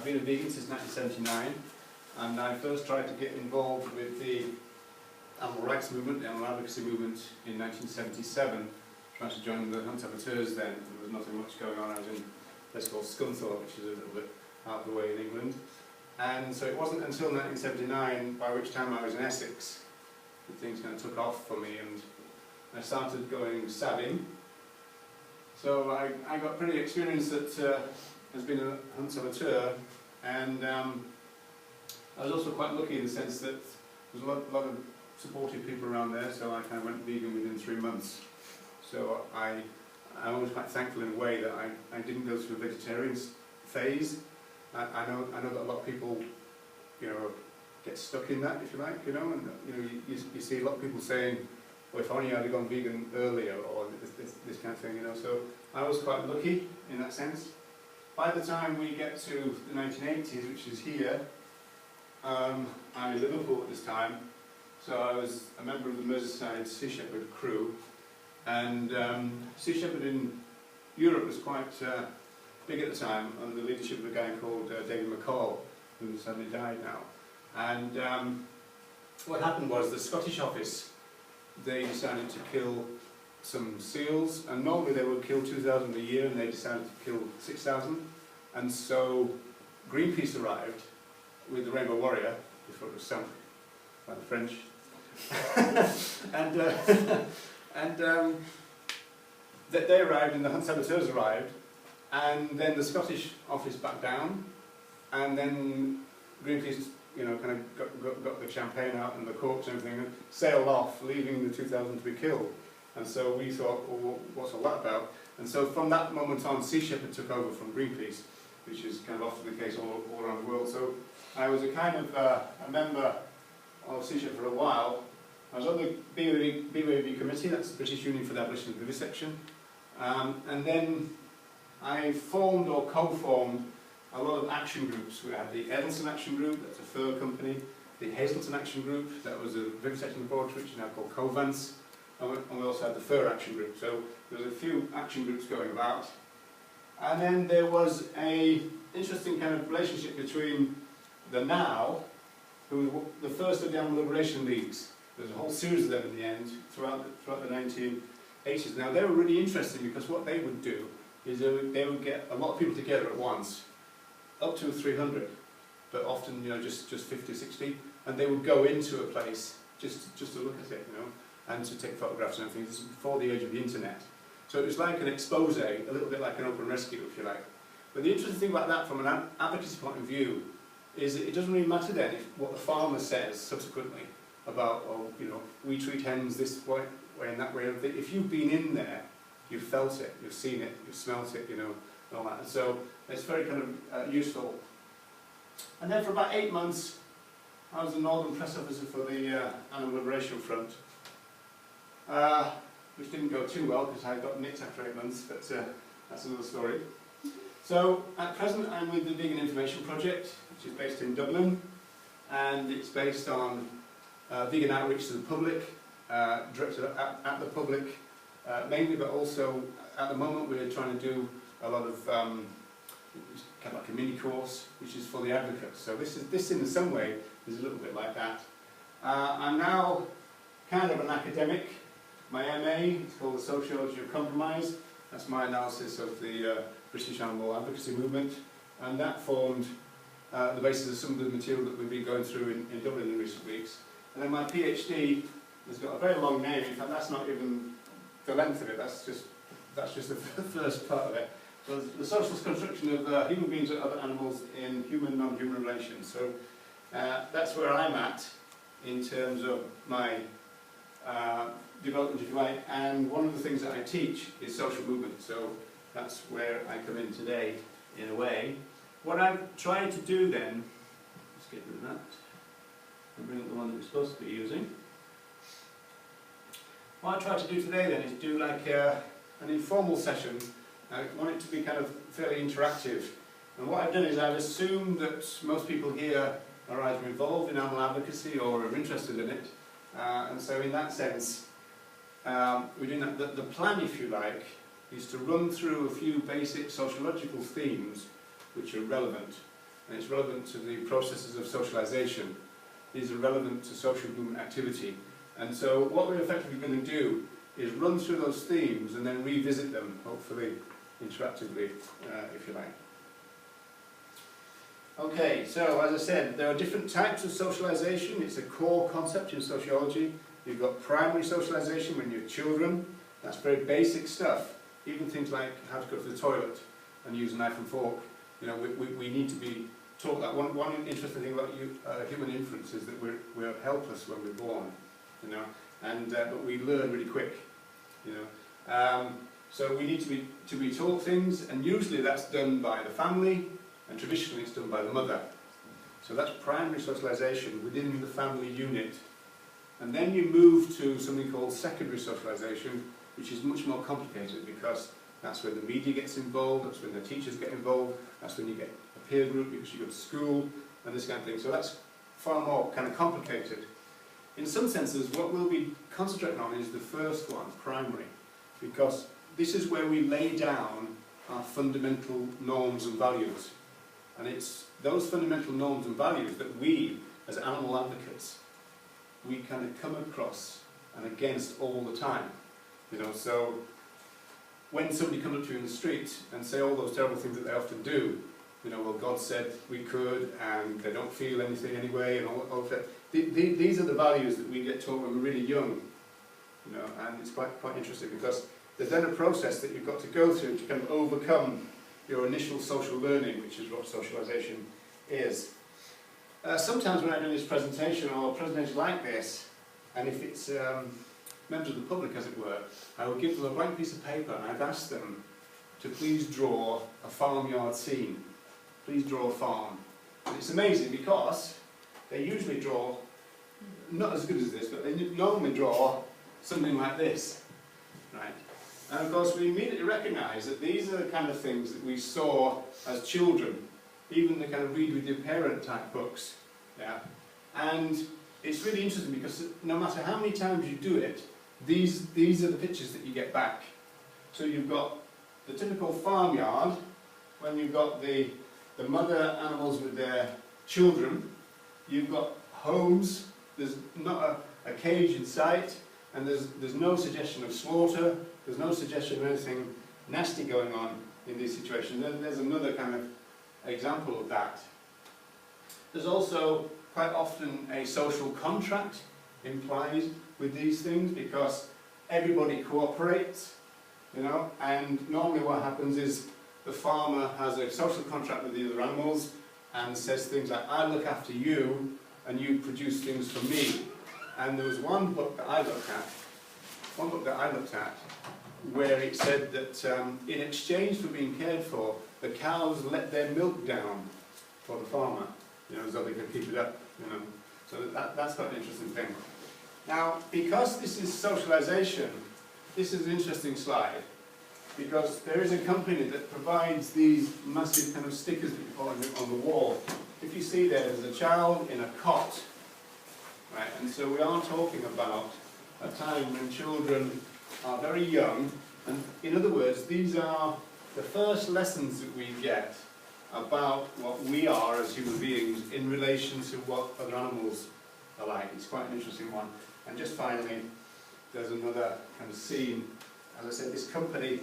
been a vegan since 1979, and I first tried to get involved with the animal rights movement, the animal advocacy movement, in 1977. Trying to join the Hunt Saboteurs then. There was nothing much going on. I was in a place called Scunthorpe, which is a little bit out of the way in England. And so it wasn't until 1979, by which time I was in Essex, that things kind of took off for me, and I started going sabbing. So I got pretty experienced as being a Hunt Saboteur, and I was also quite lucky in the sense that there was a lot of supportive people around there, so I kind of went vegan within 3 months. So I'm always quite thankful in a way that I didn't go through a vegetarian phase. I know that a lot of people, get stuck in that, if you like, and you see a lot of people saying, well, if only I'd have gone vegan earlier, or this kind of thing, So I was quite lucky in that sense. By the time we get to the 1980s, which is here, I'm in Liverpool at this time, so I was a member of the Merseyside Sea Shepherd crew, and Sea Shepherd in Europe was quite big at the time, under the leadership of a guy called David McCall, who sadly died now. And what happened was the Scottish office, they decided to kill some seals, and normally they would kill 2,000 a year, and they decided to kill 6,000. And so Greenpeace arrived with the Rainbow Warrior, before it was sunk by the French. and they arrived, and the Hunt Saboteurs arrived, and then the Scottish office backed down, and then Greenpeace, kind of got the champagne out and the corks and everything, and sailed off, leaving the 2,000 to be killed. And so we thought, well, what's all that about? And so from that moment on, Sea Shepherd took over from Greenpeace, which is kind of often the case all around the world. So I was a kind of a member of Sea Shepherd for a while. I was on the BWB committee, that's the British Union for the Abolition of Vivisection. And then I formed or co-formed a lot of action groups. We had the Edelson Action Group, that's a fur company, the Hazelton Action Group, that was a vivisection laboratory, which is now called Covance, and we also had the Fur Action Group. So there was a few action groups going about. And then there was a interesting kind of relationship between the NOW, who were the first of the Animal Liberation Leagues. There's a whole series of them in the end, throughout the 1980s. Now they were really interesting because what they would do is they would get a lot of people together at once, up to 300, but often just 50, 60, and they would go into a place just to look at it, and to take photographs and everything. This is before the age of the internet. So it was like an expose, a little bit like an open rescue, if you like. But the interesting thing about that from an advocacy point of view is that it doesn't really matter then what the farmer says subsequently about, we treat hens this way and that way. If you've been in there, you've felt it, you've seen it, you've smelt it, and all that. And so it's very kind of useful. And then for about 8 months, I was the Northern Press Officer for the Animal Liberation Front, which didn't go too well because I got nicked after 8 months, but that's another story. So at present I'm with the Vegan Information Project, which is based in Dublin, and it's based on vegan outreach to the public, directed at the public mainly, but also at the moment we're trying to do a lot of kind of like a mini course, which is for the advocates. So this in some way is a little bit like that. I'm now kind of an academic. My MA is called the Sociology of Compromise. That's my analysis of the British animal advocacy movement, and that formed the basis of some of the material that we've been going through in Dublin in recent weeks. And then my PhD has got a very long name. In fact, that's not even the length of it. That's just the first part of it. So the socialist construction of human beings and other animals in human non-human relations. So that's where I'm at in terms of my development, if you like. And one of the things that I teach is social movement. So that's where I come in today, in a way. What I'm trying to do then, let's get rid of that, and bring up the one that we're supposed to be using. What I try to do today then is do like an informal session. I want it to be kind of fairly interactive. And what I've done is I've assumed that most people here are either involved in animal advocacy or are interested in it. And so in that sense, we're doing that. The plan, if you like, is to run through a few basic sociological themes which are relevant. and it's relevant to the processes of socialisation. These are relevant to social movement activity. And so what we're effectively going to do is run through those themes and then revisit them, hopefully interactively, if you like. Okay, so as I said, there are different types of socialisation. It's a core concept in sociology. You've got primary socialisation when you're children. That's very basic stuff. Even things like how to go to the toilet and use a knife and fork. You know, we need to be taught that. One interesting thing about human inference is that we're helpless when we're born, you know, and but we learn really quick, you know. So we need to be taught things, and usually that's done by the family, and traditionally it's done by the mother. So that's primary socialisation within the family unit. And then you move to something called secondary socialisation, which is much more complicated because that's when the media gets involved, that's when the teachers get involved, that's when you get a peer group because you go to school and this kind of thing. So that's far more kind of complicated. In some senses, what we'll be concentrating on is the first one, primary, because this is where we lay down our fundamental norms and values. And it's those fundamental norms and values that we, as animal advocates, we kind of come across and against all the time. You know, so when somebody comes up to you in the street and say all those terrible things that they often do, you know, well, God said we could, and they don't feel anything anyway, and all of that. These are the values that we get taught when we're really young, you know, and it's quite interesting because there's then a process that you've got to go through to kind of overcome your initial social learning, which is what socialisation is. Sometimes when I do this presentation, or a presentation like this, and if it's members of the public, as it were, I will give them a blank piece of paper and I've asked them to please draw a farmyard scene. Please draw a farm. And it's amazing because they usually draw, not as good as this, but they normally draw something like this, right? And of course we immediately recognise that these are the kind of things that we saw as children, even the kind of read with your parent type books, yeah? And it's really interesting because no matter how many times you do it, these are the pictures that you get back. So you've got the typical farmyard, when you've got the mother animals with their children, you've got homes, there's not a cage in sight, and there's no suggestion of slaughter, there's no suggestion of anything nasty going on in these situations. Then there's another kind of example of that. There's also quite often a social contract implied with these things because everybody cooperates, you know, and normally what happens is the farmer has a social contract with the other animals and says things like, I look after you and you produce things for me. And there was one book that I looked at, where it said that in exchange for being cared for, the cows let their milk down for the farmer, you know, so they can keep it up, you know. So that's quite an interesting thing. Now, because this is socialisation, this is an interesting slide, because there is a company that provides these massive kind of stickers that you put on the wall. If you see there's a child in a cot, right, and so we are talking about a time when children are very young, and in other words, these are the first lessons that we get about what we are as human beings in relation to what other animals are like. It's quite an interesting one. And just finally, there's another kind of scene. As I said, this company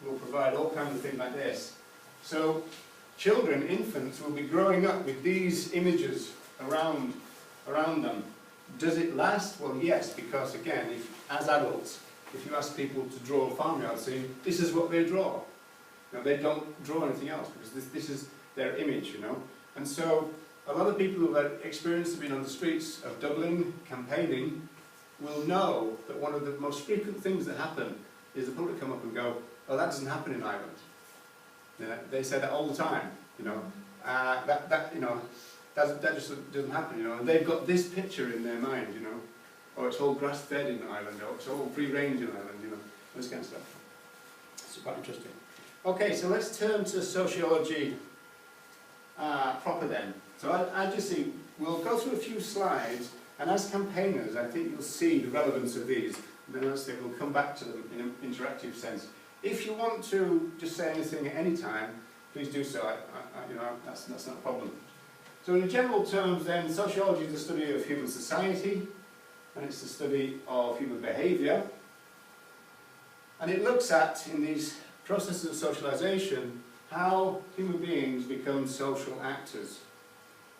will provide all kinds of things like this. So children, infants, will be growing up with these images around them. Does it last? Well, yes, because again, as adults, if you ask people to draw a farmyard scene, this is what they draw. Now, they don't draw anything else because this is their image, you know. And so a lot of people who have experienced of being on the streets of Dublin campaigning will know that one of the most frequent things that happen is the public come up and go, oh, that doesn't happen in Ireland. You know, they say that all the time, you know. That just doesn't happen, you know. And they've got this picture in their mind, you know. Or it's all grass-fed in Ireland, or it's all free-range in Ireland, you know. This kind of stuff. It's quite interesting. Okay, so let's turn to sociology proper then. So I just see, we'll go through a few slides, and as campaigners, I think you'll see the relevance of these. And then as I say, we'll come back to them in an interactive sense. If you want to just say anything at any time, please do so. That's not a problem. So in general terms then, sociology is the study of human society, and it's the study of human behaviour. And it looks at, in these processes of socialisation, how human beings become social actors.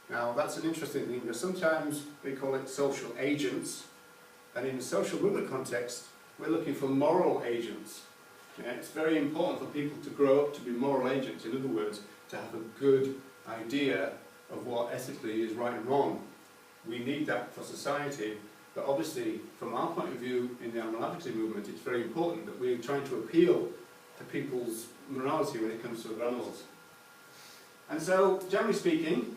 Now that's an interesting thing, because sometimes we call it social agents, and in the social movement context, we're looking for moral agents. Yeah, it's very important for people to grow up to be moral agents, in other words, to have a good idea of what ethically is right and wrong. We need that for society, but obviously, from our point of view in the animal advocacy movement, it's very important that we're trying to appeal to people's morality when it comes to other animals. And so, generally speaking,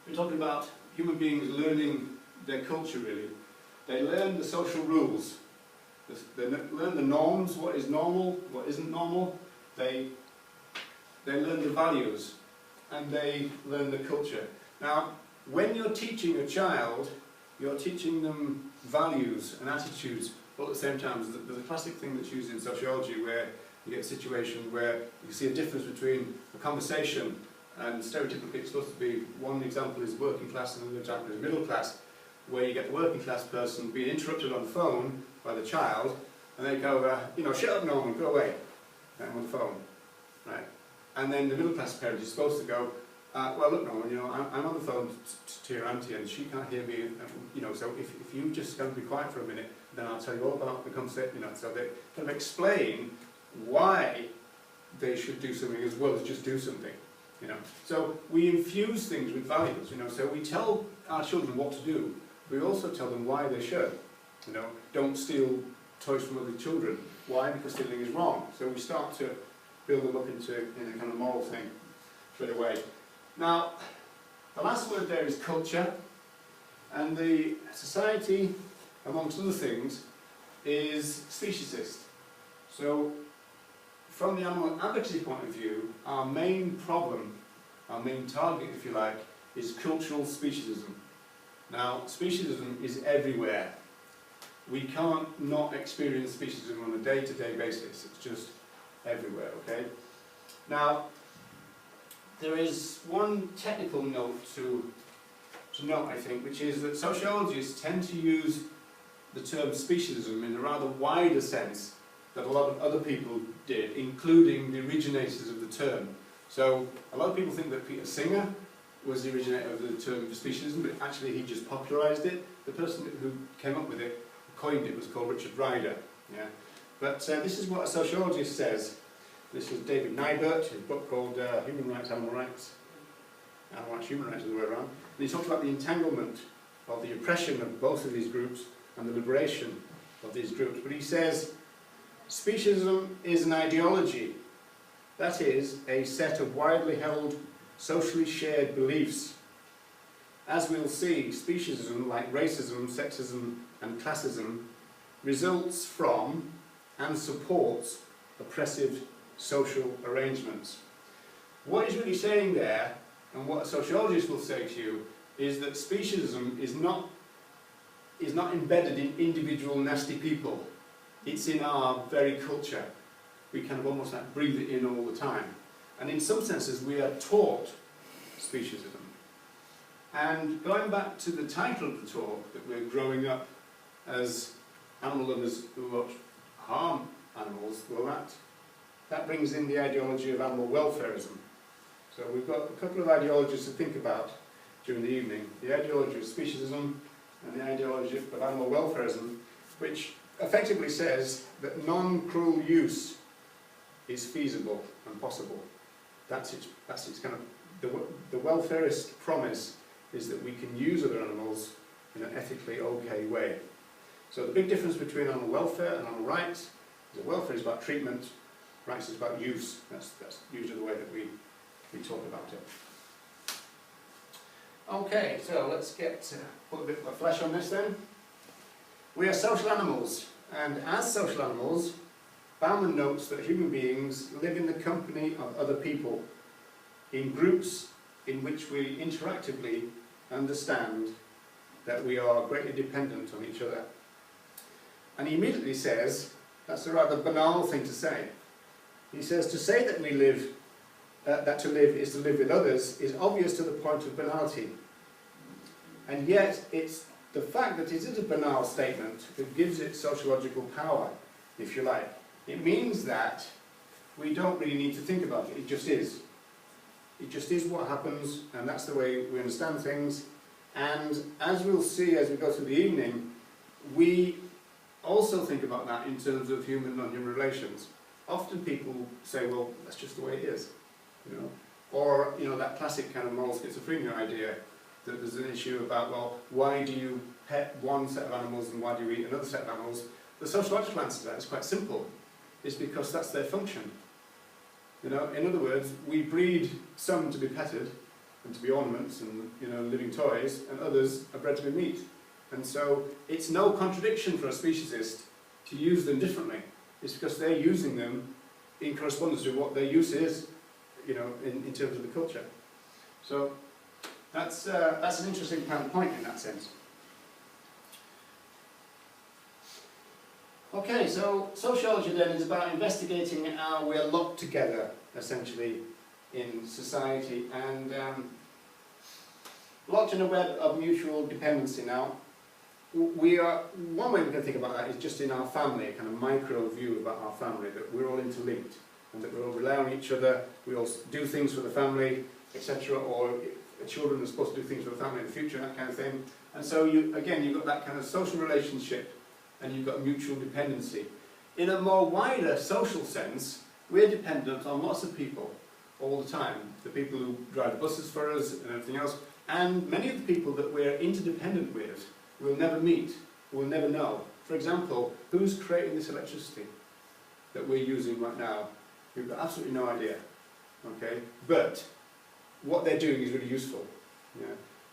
we're talking about human beings learning their culture, really. They learn the social rules. They learn the norms, what is normal, what isn't normal. They learn the values, and they learn the culture. Now, when you're teaching a child, you're teaching them values and attitudes all at the same time. There's a classic thing that's used in sociology where you get a situation where you see a difference between a conversation, and stereotypically it's supposed to be, one example is working class and another example is middle class, where you get the working class person being interrupted on the phone by the child, and they go, shut up Norman, go away, I'm on the phone, right? And then the middle class parent is supposed to go, well look Norman, I'm on the phone to your auntie and she can't hear me, so if you just going to be quiet for a minute, then I'll tell you all about the concept, so they kind of explain why they should do something as well as just do something. So we infuse things with values, so we tell our children what to do. We also tell them why they should. Don't steal toys from other children. Why? Because stealing is wrong. So we start to build them up into a kind of moral thing straight away. Now, the last word there is culture, and the society, amongst other things, is speciesist. So, from the animal advocacy point of view, our main problem, our main target, if you like, is cultural speciesism. Now, speciesism is everywhere. We can't not experience speciesism on a day-to-day basis. It's just everywhere, okay? Now, there is one technical note to note, I think, which is that sociologists tend to use the term speciesism in a rather wider sense that a lot of other people did, including the originators of the term. So, a lot of people think that Peter Singer was the originator of the term speciesism, but actually he just popularised it. The person who came up with it, coined it, was called Richard Ryder. Yeah? But this is what a sociologist says. This is David Nybert, his book called Human Rights, Animal Rights, Human Rights, the way around. And he talks about the entanglement of the oppression of both of these groups and the liberation of these groups. But he says, speciesism is an ideology, that is, a set of widely held, socially shared beliefs. As we'll see, speciesism, like racism, sexism and classism, results from and supports oppressive social arrangements. What he's really saying there, and what a sociologist will say to you, is that speciesism is not embedded in individual nasty people. It's in our very culture. We kind of almost like breathe it in all the time. And in some senses we are taught speciesism. And going back to the title of the talk, that we're growing up as animal lovers who won't harm animals, well that brings in the ideology of animal welfarism. So we've got a couple of ideologies to think about during the evening. The ideology of speciesism and the ideology of animal welfarism, which effectively says that non-cruel use is feasible and possible. That's its kind of, the welfarist promise is that we can use other animals in an ethically okay way. So the big difference between animal welfare and animal rights is that welfare is about treatment, rights is about use. That's usually the way that we talk about it. Okay, so let's put a bit of flesh on this then. We are social animals, and as social animals, Bauman notes that human beings live in the company of other people, in groups in which we interactively understand that we are greatly dependent on each other. And he immediately says, that's a rather banal thing to say. He says, to say that we live that to live is to live with others is obvious to the point of banality. And yet it's the fact that it is a banal statement that gives it sociological power, if you like. It means that we don't really need to think about it, it just is. It just is what happens, and that's the way we understand things. And as we'll see as we go through the evening, we also think about that in terms of human and non-human relations. Often people say, well, that's just the way it is, you know. Or, you know, that classic kind of moral schizophrenia idea that there's an issue about, well, why do you pet one set of animals and why do you eat another set of animals? The sociological answer to that is quite simple. It's because that's their function. You know, in other words, we breed some to be petted and to be ornaments and, you know, living toys, and others are bred to be meat. And so it's no contradiction for a speciesist to use them differently. It's because they're using them in correspondence to what their use is, you know, in terms of the culture. So that's an interesting kind of point in that sense. Okay, so sociology then is about investigating how we're locked together, essentially, in society, and locked in a web of mutual dependency now. One way we can think about that is just in our family, a kind of micro view about our family, that we're all interlinked, and that we all rely on each other, we all do things for the family, etc., or children are supposed to do things for the family in the future, that kind of thing. And so, again, you've got that kind of social relationship, and you've got mutual dependency. In a more wider social sense, we're dependent on lots of people all the time. The people who drive buses for us and everything else, and many of the people that we're interdependent with, we'll never meet, we'll never know. For example, who's creating this electricity that we're using right now? We've got absolutely no idea, okay? But what they're doing is really useful. Yeah.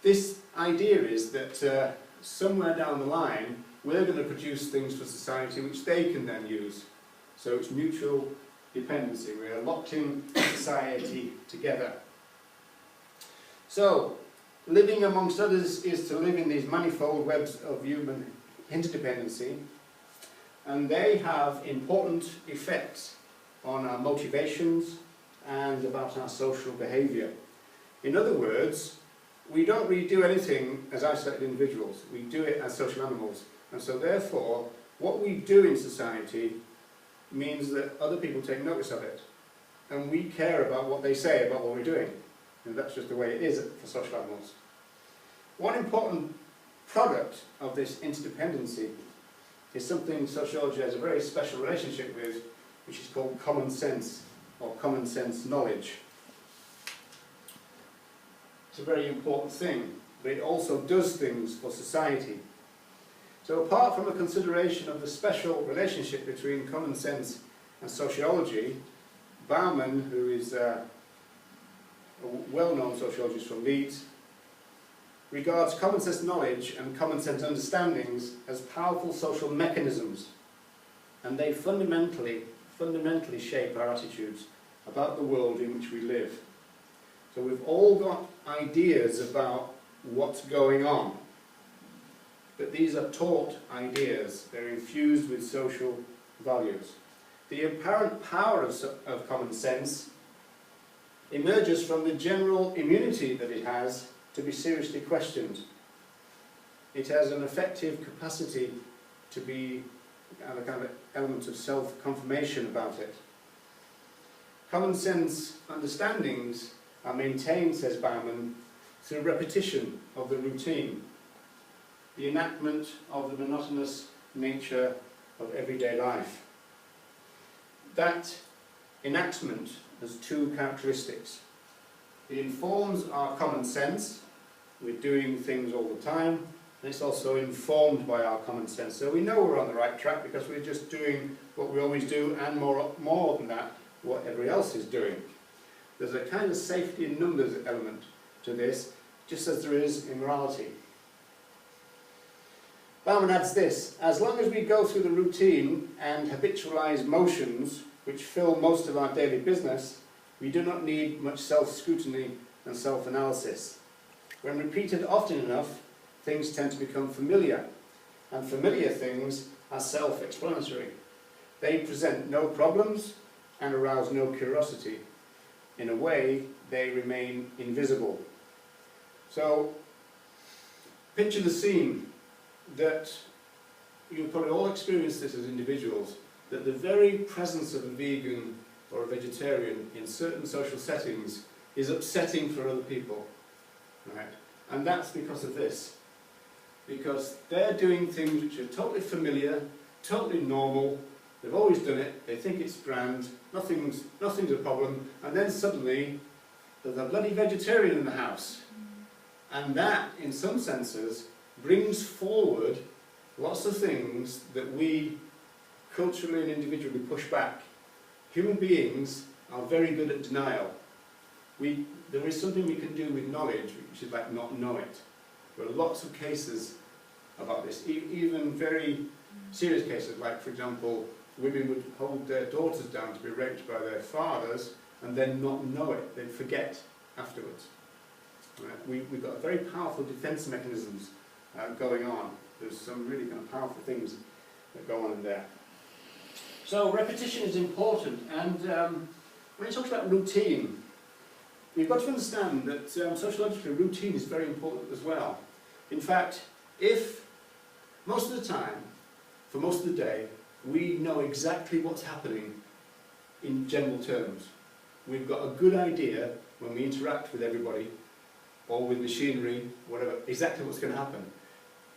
This idea is that somewhere down the line, we're going to produce things for society which they can then use. So it's mutual dependency. We are locked in society together. So, living amongst others is to live in these manifold webs of human interdependency, and they have important effects on our motivations and about our social behaviour. In other words, we don't really do anything as isolated individuals, we do it as social animals. And so therefore, what we do in society means that other people take notice of it. And we care about what they say about what we're doing. And that's just the way it is for social animals. One important product of this interdependency is something sociology has a very special relationship with, which is called common sense, or common sense knowledge. It's a very important thing, but it also does things for society. So apart from a consideration of the special relationship between common sense and sociology, Bauman, who is a well-known sociologist from Leeds, regards common sense knowledge and common sense understandings as powerful social mechanisms, and they fundamentally shape our attitudes about the world in which we live. So we've all got ideas about what's going on, but these are taught ideas. They're infused with social values. The apparent power of common sense emerges from the general immunity that it has to be seriously questioned. It has an effective capacity to be a kind of element of self-confirmation about it. Common sense understandings are maintained, says Bauman, through repetition of the routine, the enactment of the monotonous nature of everyday life. That enactment has two characteristics. It informs our common sense. We're doing things all the time, and it's also informed by our common sense. So we know we're on the right track because we're just doing what we always do, and more than that, what everybody else is doing. There's a kind of safety in numbers element to this, just as there is in morality. Bauman adds this: as long as we go through the routine and habitualise motions which fill most of our daily business, we do not need much self-scrutiny and self-analysis. When repeated often enough, things tend to become familiar, and familiar things are self-explanatory. They present no problems and arouse no curiosity. in a way, they remain invisible. So, picture the scene that you've probably all experienced this as individuals, that the very presence of a vegan or a vegetarian in certain social settings is upsetting for other people, right? And that's because of this. Because they're doing things which are totally familiar, totally normal, they've always done it, they think it's grand, nothing's a problem, and then suddenly there's a bloody vegetarian in the house. And that, in some senses, brings forward lots of things that we culturally and individually push back. Human beings are very good at denial. There is something we can do with knowledge, which is like not know it. There are lots of cases about this, even very serious cases, like, for example, women would hold their daughters down to be raped by their fathers and then not know it, they'd forget afterwards. Right? We've got very powerful defence mechanisms going on. There's some really kind of powerful things that go on in there. So repetition is important, and when it talks about routine, you've got to understand that sociologically routine is very important as well. In fact, if most of the time, for most of the day, we know exactly what's happening in general terms, we've got a good idea when we interact with everybody or with machinery, whatever, exactly what's going to happen.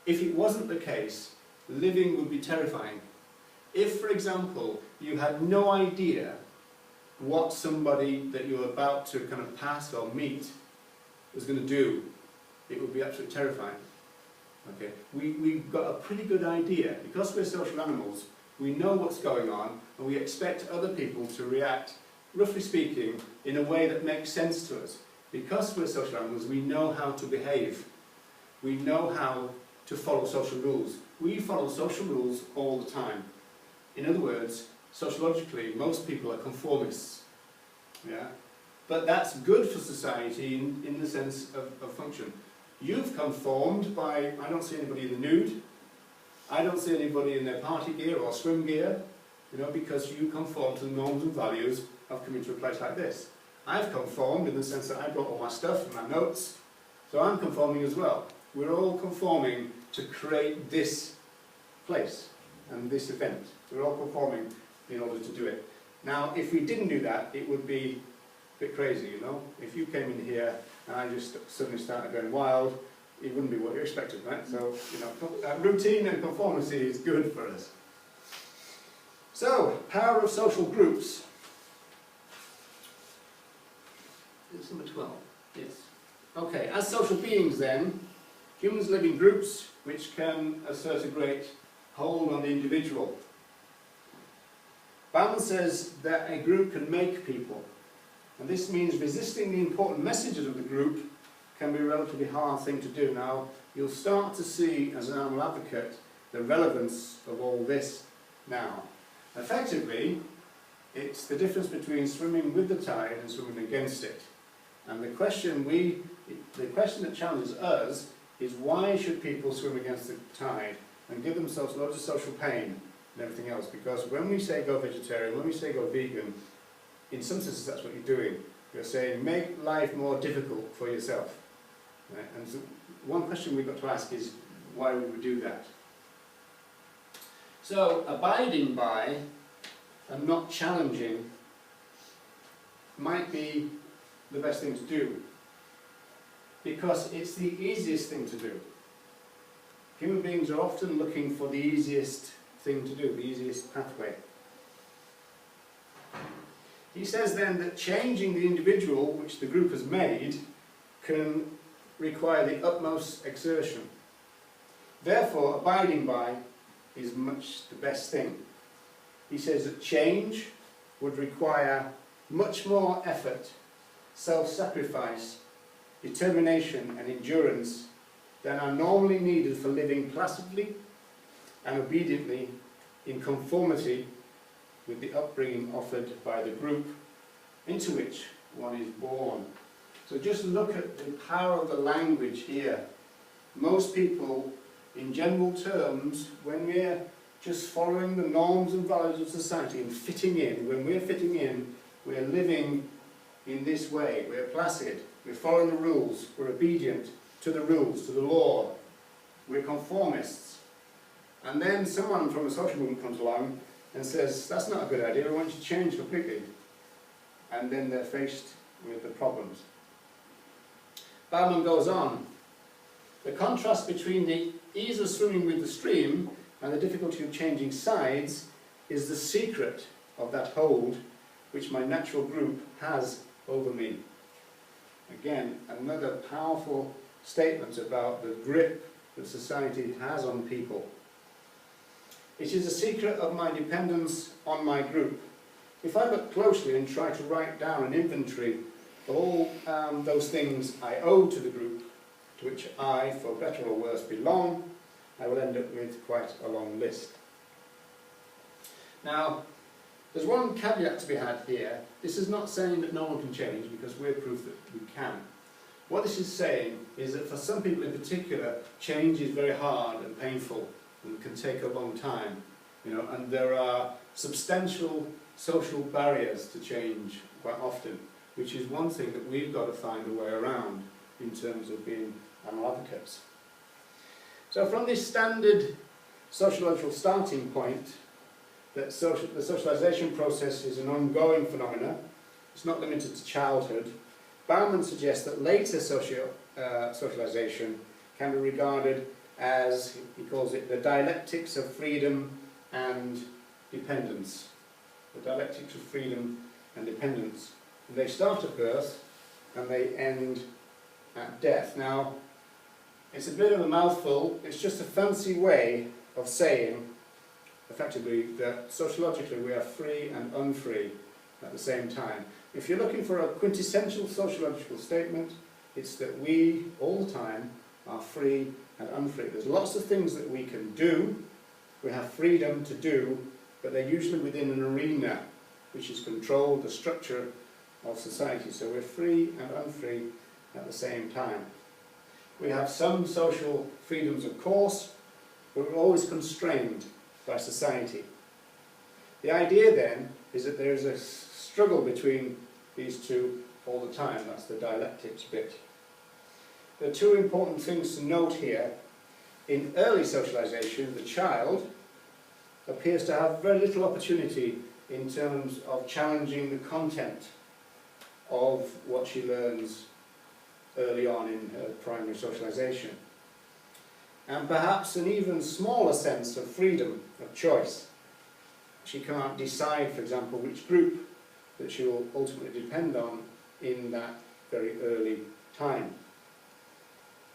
If it wasn't the case, living would be terrifying. If, for example, you had no idea what somebody that you're about to kind of pass or meet was going to do, it would be absolutely terrifying. Okay? We've got a pretty good idea. Because we're social animals, we know what's going on, and we expect other people to react, roughly speaking, in a way that makes sense to us. Because we're social animals, we know how to behave. We know how to follow social rules. We follow social rules all the time. In other words, sociologically, most people are conformists. Yeah? But that's good for society in the sense of function. You've conformed by, I don't see anybody in the nude, I don't see anybody in their party gear or swim gear, because you conform to the norms and values of coming to a place like this. I've conformed in the sense that I brought all my stuff and my notes, so I'm conforming as well. We're all conforming to create this place and this event. We're all conforming in order to do it. Now, if we didn't do that, it would be a bit crazy, If you came in here and I just suddenly started going wild, it wouldn't be what you expected, right? So, routine and conformity is good for us. So, power of social groups. It's number 12. Yes. Okay, as social beings then, humans live in groups which can assert a great hold on the individual. Bauman says that a group can make people, and this means resisting the important messages of the group can be a relatively hard thing to do. Now, you'll start to see, as an animal advocate, the relevance of all this now. Effectively, it's the difference between swimming with the tide and swimming against it. And the question that challenges us is, why should people swim against the tide and give themselves loads of social pain and everything else? Because when we say go vegetarian, when we say go vegan, in some senses that's what you're doing. You're saying make life more difficult for yourself. Right? And so one question we've got to ask is, why would we do that? So abiding by and not challenging might be the best thing to do, because it's the easiest thing to do. Human beings are often looking for the easiest thing to do, the easiest pathway. He says then that changing the individual, which the group has made, can require the utmost exertion. Therefore, abiding by is much the best thing. He says that change would require much more effort, self-sacrifice, determination and endurance than are normally needed for living placidly and obediently in conformity with the upbringing offered by the group into which one is born. So just look at the power of the language here. Most people, in general terms, when we're just following the norms and values of society and fitting in, when we're fitting in, we're living in this way. We're placid, we're following the rules, we're obedient to the rules, to the law, we're conformists. And then someone from a social movement comes along and says, that's not a good idea, we want you to change completely. And then they're faced with the problems. Bauman goes on, the contrast between the ease of swimming with the stream and the difficulty of changing sides is the secret of that hold which my natural group has over me. Again, another powerful statement about the grip that society has on people. It is a secret of my dependence on my group. If I look closely and try to write down an inventory of all those things I owe to the group, to which I, for better or worse, belong, I will end up with quite a long list. Now, there's one caveat to be had here. This is not saying that no one can change, because we're proof that we can. What this is saying is that for some people in particular, change is very hard and painful and can take a long time, and there are substantial social barriers to change quite often, which is one thing that we've got to find a way around in terms of being animal advocates. So from this standard sociological starting point, that the socialisation process is an ongoing phenomenon, it's not limited to childhood, Bauman suggests that later socialisation can be regarded as, he calls it, the dialectics of freedom and dependence. The dialectics of freedom and dependence. And they start at birth and they end at death. Now, it's a bit of a mouthful, it's just a fancy way of saying, effectively, that sociologically we are free and unfree at the same time. If you're looking for a quintessential sociological statement, it's that we, all the time, are free and unfree. There's lots of things that we can do, we have freedom to do, but they're usually within an arena which is controlled, the structure of society. So we're free and unfree at the same time. We have some social freedoms, of course, but we're always constrained by society. The idea then is that there is a struggle between these two all the time. That's the dialectics bit. There are two important things to note here. In early socialisation, the child appears to have very little opportunity in terms of challenging the content of what she learns early on in her primary socialisation. And perhaps an even smaller sense of freedom, of choice. She can't decide, for example, which group that she will ultimately depend on in that very early time.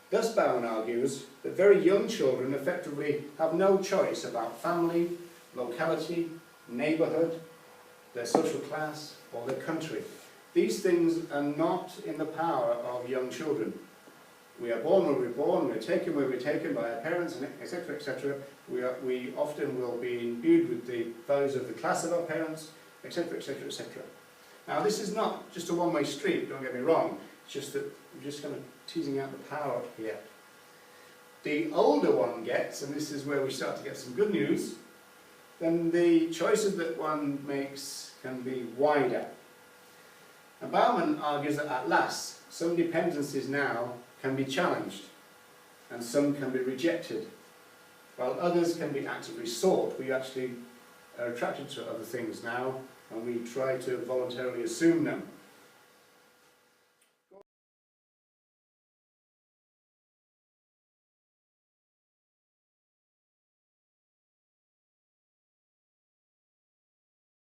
Thus, Bauman argues that very young children effectively have no choice about family, locality, neighbourhood, their social class, or their country. These things are not in the power of young children. We are born where we're born, we're taken where we're taken by our parents, etc., etc. We often will be imbued with the values of the class of our parents, etc., etc., etc. Now, this is not just a one-way street, don't get me wrong. It's just that we're just kind of teasing out the power here. The older one gets, and this is where we start to get some good news, then the choices that one makes can be wider. And Bauman argues that at last, some dependencies now can be challenged, and some can be rejected, while others can be actively sought. We actually are attracted to other things now, and we try to voluntarily assume them.